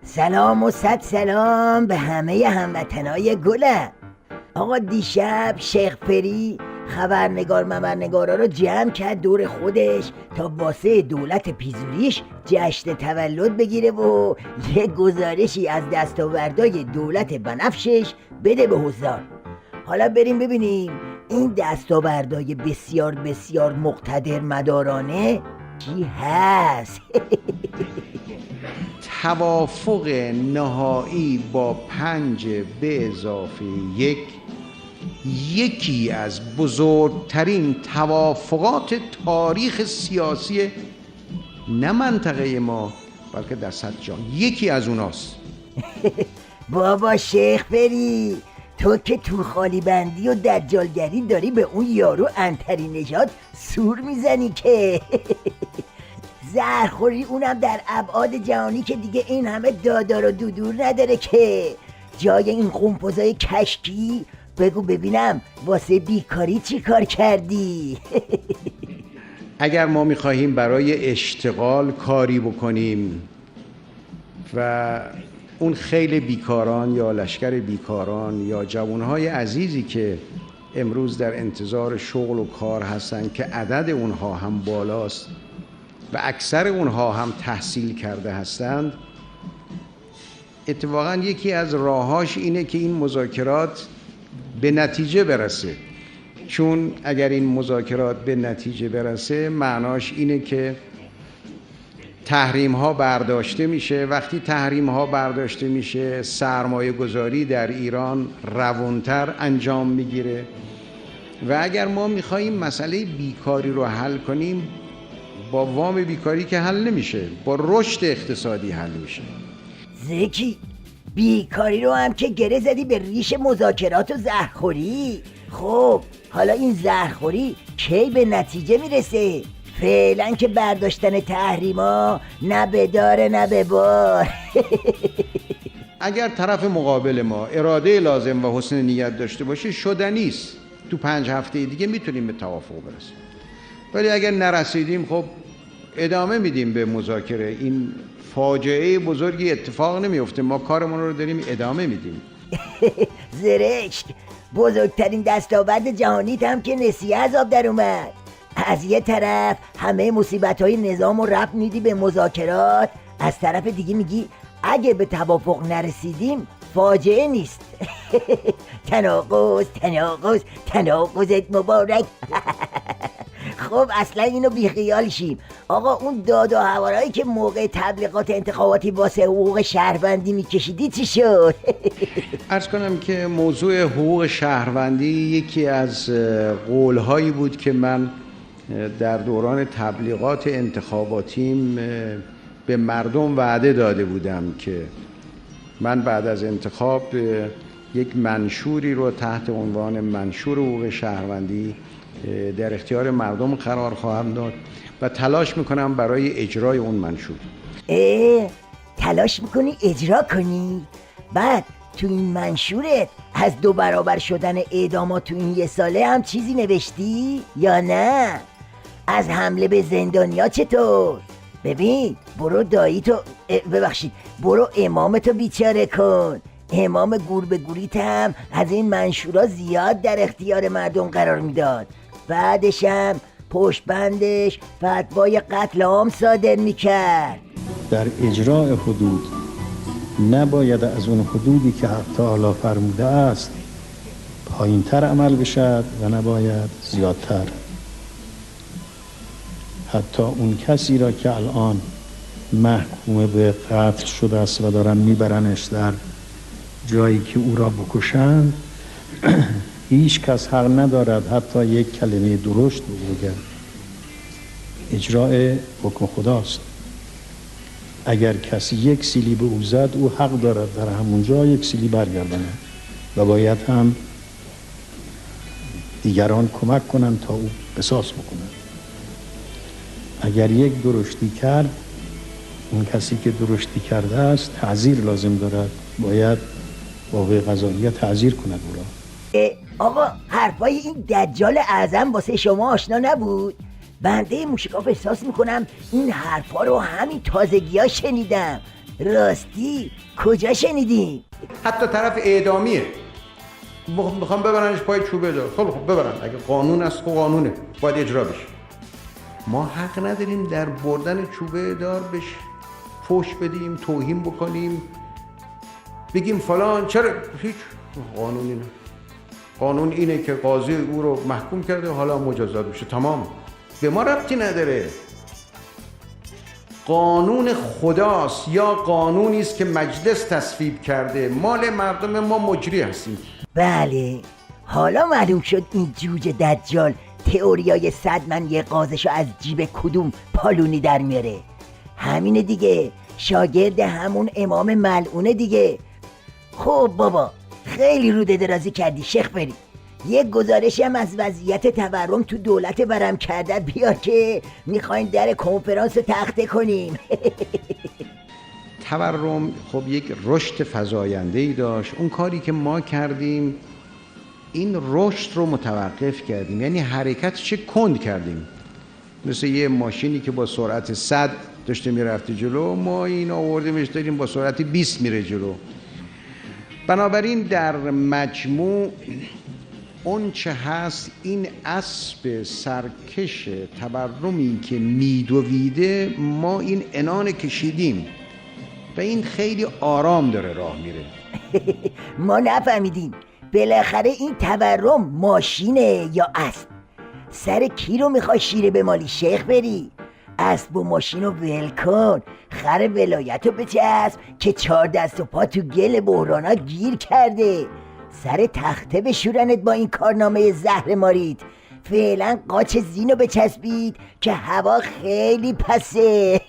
سلام و صد سلام به همه هموطنای گلم. آقا دیشب شیخ فری خبرنگارا رو جمع کرد دور خودش تا واسه دولت پیزوریش جشن تولد بگیره و یه گزارشی از دستاوردهای دولت بنفشش بده به حضار. حالا بریم ببینیم این دستاوردهای بسیار بسیار مقتدر مدارانه چی هست. توافق نهایی با 5 به اضافه 1 یکی از بزرگترین توافقات تاریخ سیاسی نه منطقه ما بلکه در سطح جهان یکی از اوناست. بابا شیخ فری، تو که تو خالی بندی و دجالگری داری به اون یارو عنتری نژاد سور میزنی که زهرخوری اونم در ابعاد جهانی که دیگه این همه دادار و دودور نداره که جای این قمپوزای کشکی. بگو ببینم واسه بیکاری چی کار کردی؟ اگر ما میخواهیم برای اشتغال کاری بکنیم و اون خیلی بیکاران یا لشکر بیکاران یا جوانهای عزیزی که امروز در انتظار شغل و کار هستن که عدد اونها هم بالاست و اکثر اونها هم تحصیل کرده هستند، اتفاقا یکی از راهاش اینه که این مذاکرات به نتیجه برسه. چون اگر این مذاکرات به نتیجه برسه معناش اینه که تحریم ها برداشته میشه. وقتی تحریم ها برداشته میشه سرمایه گذاری در ایران روانتر انجام میگیره و اگر ما میخواییم مسئله بیکاری رو حل کنیم با وام بیکاری که حل نمیشه، با رشد اقتصادی حل میشه. زکی بیکاری رو هم که گره زدی به ریش مذاکرات و زهرخوری. خب حالا این زهرخوری کی به نتیجه میرسه؟ فعلا که برداشتن تحریما نه به داره نه به بار. اگر طرف مقابل ما اراده لازم و حسن نیت داشته باشه شدنیست. تو 5 هفته دیگه میتونیم به توافق برسیم. ولی اگر نرسیدیم خب ادامه میدیم به مذاکره. این فاجعه بزرگی اتفاق نمیفته، ما کارمون رو داریم ادامه میدیم. زرشک، بزرگترین دستاورد جهانیت هم که نسیه از آب در اومد. از یه طرف همه مصیبت‌های نظام رو ربط میدی به مذاکرات، از طرف دیگه میگی اگه به توافق نرسیدیم فاجعه نیست. تناقضت مبارک. خب اصلا اینو بیخیال شیم. آقا اون داد و هوارایی که موقع تبلیغات انتخاباتی واسه حقوق شهروندی میکشیدی چی شد؟ عرض کنم که موضوع حقوق شهروندی یکی از قولهایی بود که من در دوران تبلیغات انتخاباتیم به مردم وعده داده بودم که من بعد از انتخاب یک منشوری رو تحت عنوان منشور حقوق شهروندی در اختیار مردم قرار خواهم داد و تلاش میکنم برای اجرای اون منشور. تلاش میکنی اجرا کنی؟ بعد تو این منشورت از 2 برابر شدن اعدامات تو این 1 ساله هم چیزی نوشتی یا نه؟ از حمله به زندانیا چطور؟ ببین برو برو امامتو بیچاره کن. امام گور به گوریت هم از این منشورا زیاد در اختیار مردم قرار میداد. بعدش هم پشت بندش فتوای قتل عام صادر میکرد. در اجراع حدود نباید از اون حدودی که حق تعالی فرموده است پایین تر عمل بشد و نباید زیادتر. حتی اون کسی را که الان محکوم به قتل شده است و دارن میبرنش در جایی که او را بکشند هیچ کس حق ندارد حتی یک کلمه درشت بگوید. اجراع حکم خداست. اگر کسی 1 سیلی به او زد او حق دارد در همونجا 1 سیلی برگرداند و باید هم دیگران کمک کنند تا او قصاص بکنند. اگر یک درشتی کرد اون کسی که درشتی کرده است تعزیر لازم دارد، باید قوه قضاییه تعزیر کند او را. آقا حرفای این دجال اعظم واسه شما آشنا نبود؟ بنده موشکاف احساس میکنم این حرفا رو همین تازگی ها شنیدم. راستی کجا شنیدیم؟ حتی طرف اعدامیه، میخوام ببرنش پای چوبه دار. خب ببرن، اگه قانون است خب قانونه، باید اجرا بشه. ما حق نداریم در بردن چوبه دار بهش فحش بدیم، توهین بکنیم، بگیم فلان چرا. هیچ قانون اینه. قانون اینه که قاضی او رو محکوم کرده، حالا مجازات بشه، تمام. به ما ربطی نداره. قانون خداست یا قانونی است که مجلس تصویب کرده، مال مردم ما مجری هستیم. بله، حالا معلوم شد این جوجه دجال تئوریای 100 من یه قازشو از جیب کدوم پالونی در میاره. همینه دیگه، شاگرد همون امام ملعونه دیگه. خب بابا، خیلی روده درازی کردی شیخ بری. یه گزارشی هم از وضعیت تورم تو دولت برم کرده بیار که میخوایم در کنفرانس تخته کنیم. تورم خب یک رشد فزاینده‌ای داشت. اون کاری که ما کردیم این رشد رو متوقف کردیم، یعنی حرکتش کند کردیم. مثل یه ماشینی که با سرعت 100 داشته میرفته جلو، ما این آوردیمش داریم با سرعت 20 میره جلو. بنابراین در مجموع اون چه هست این اسب سرکش تورمی که میدویده، ما این عنان کشیدیم و این خیلی آرام داره راه میره. ما نفهمیدیم بالاخره این تورم ماشینه یا اسب؟ سر کی رو میخوای شیره به مالی شیخ بری؟ اسب و ماشین رو ول کن، خر ولایت رو بچسب که 4 دست و پا تو گل بحرانا گیر کرده. سر تخته بشورنت با این کارنامه زهر مارید. فعلا قاچ زینو بچسبید که هوا خیلی پسه.